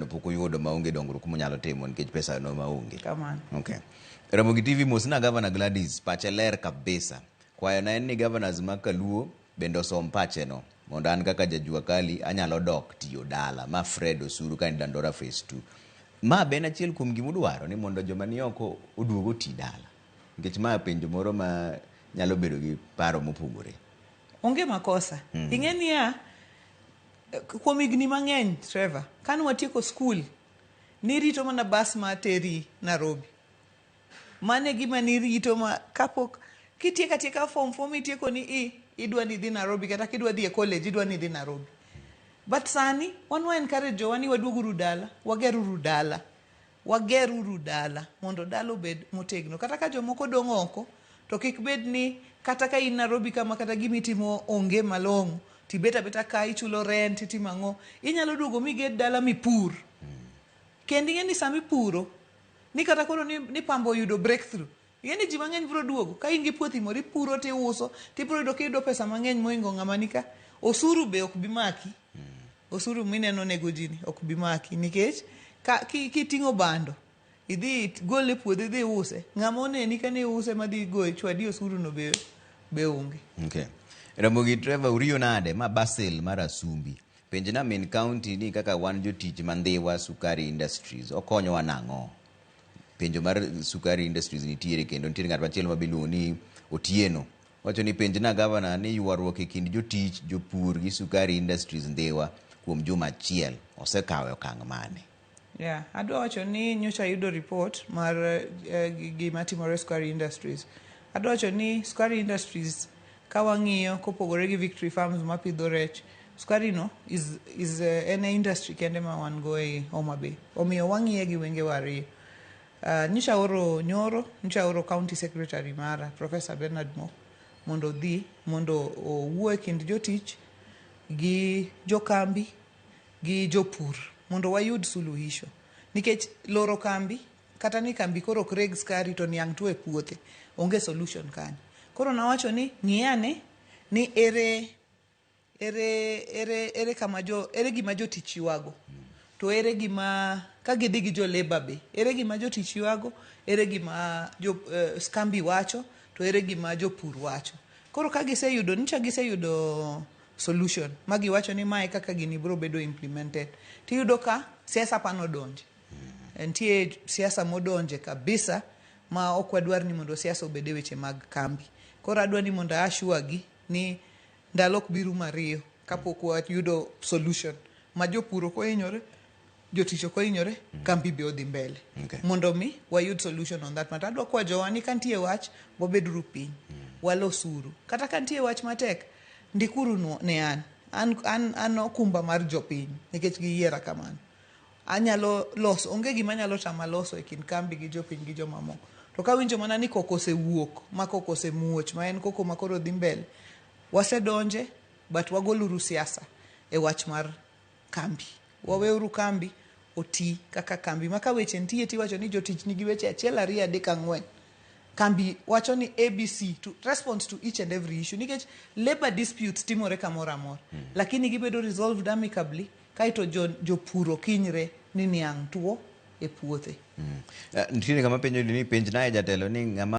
pok oyudo maonge dongruok monyalo timo nikech pesa no maonge. Kamano. Okay. Ramogi TV mosna Gavana Gladys pache ler kabisa. Kwayo na en ni governors ma Kaluo bendo som pache no. Mondo an kaka jajua kali anyalo dok tiyo dala ma Fred Osuru ka Dandora phase 2. Ma ben achiel kuom gimudwaro ni mondo joma ni oko oduogo ti dala. Nikech ma penjo moro ma nyalo bedo gi paro mopogore. Onge makosa. Ing'eni ya kuom higni mang'eny Trevor, kane watieko skul nirito mana bas ma teri Nairobi. Mane gima nirito ma kapok kitieko atieka form 4 itieko ni idwa ni dhi Nairobi kata kidwa dhi e college idwa ni dhi Nairobi. But sani wan encourage jowani waduoguru dala, wageruru dala mondo dala obed motegno. Kata ka jomoko dong' oko to kik bed ni kata ka in Nairobi kama kata gimitimo onge malong'o tibet abeta ka ichulo rent timang'o, inyalo duogo miged dala mipur. Kendi ng'eni sami puro ni kata koro ni pambo yudo breakthrough. Ng'eni ji mang'eny biro duogo ka in gi puothi moro ipuro tiuso tibiro yudo kiyudo pesa mang'eny moingo ng'ama nika. Osuru be ok bi maki. Osuru mineno nego jini ok bi maki nikech kiting'o bando idhi gole puodho idhi use ng'ama oneni ka ne use madhi goe chwadi osuru no be onge. Okay. Ramogi Trevor uriyo nade ma Basil mar Asumbi. Penjna min county ni kaka wan jotich mandhiwa Sukari Industries okonyowa nang'o. Penjo mar Sukari Industries nitiere kendo nitiere ng'at machielo mabiluongo ni Otieno. Wacho ni penjna governor ni ywaruok e kind jotich jopur gi Sukari Industries ndhiwa kuom juma achiel osekawe okang' mane. Yeah, adwa wacho ni nyocha yudo report mar gima timore Sukari Industries. Adwa wacho ni Sukari Industries ka wang'iyo kopogore gi Victory Farms mapidho rech, Sukari no is an industry kende ma wan go e Homa Bay. Omiyo wang'iye gi wenge wariyo. Nyocha oro County Secretary mara Professor Bernard Mo mondo owuo e kind jotich gi jokambi gi jopur mondo wayud suluhisho. Nikech loro kambi kata ni kambi koro ok reg skari to niang' tuo e puothe onge solution kanyo. Koro nawacho ni ng'iyane ni ere gima jotich ywago. To ere gima ka gidhi gi jo labor be ere gima jotich ywago, ere gima skambi wacho, to ere gima jopur wacho. Koro ka giseyudo solution magi wacho ni mae kaka gini biro bedo implemented, tiyudo ka siasa panodonje. Entie siasa modonje kabisa ma ok wadwar ni mondo siasa obede weche mag kambi. Koro adwa ni mondo ashwagi ni ndalo ok biru mariyo kapok wayudo solution ma jopur ok ohinyore, jotich ok ohinyore, kambi be odhi mbele. Okay. Mondo mi wayud solution on that matter. Adwa kwa jowani kantie wach wabedru piny, walosuru. Kata kantie wach matek ndikuru ne an okumba mar jopiny nikech giyiera kamano. Anyalo loso, onge gima anyalo tama loso e kind kambi gi jopiny gi jomamoko. To ka winjo mana ni koko osewuok, ma koko osemuoch, ma en koko makoro dhi mbele, wasedonje but wagoluru siasa e wach mar kambi. Waweuru kambi oti kaka kambi. Maka weche ntie tiwacho ni jotich nigi weche 1 2 3 4. Kambi wacho ni ABC to response to each and every issue. Nikech labor disputes timore kamoro amora. Lakini gibedo resolved amicably kaito jopuro kinyre ni niang' tuo e puothe. Nitiere kama penjo ni penj nae jatelo ni ng'ama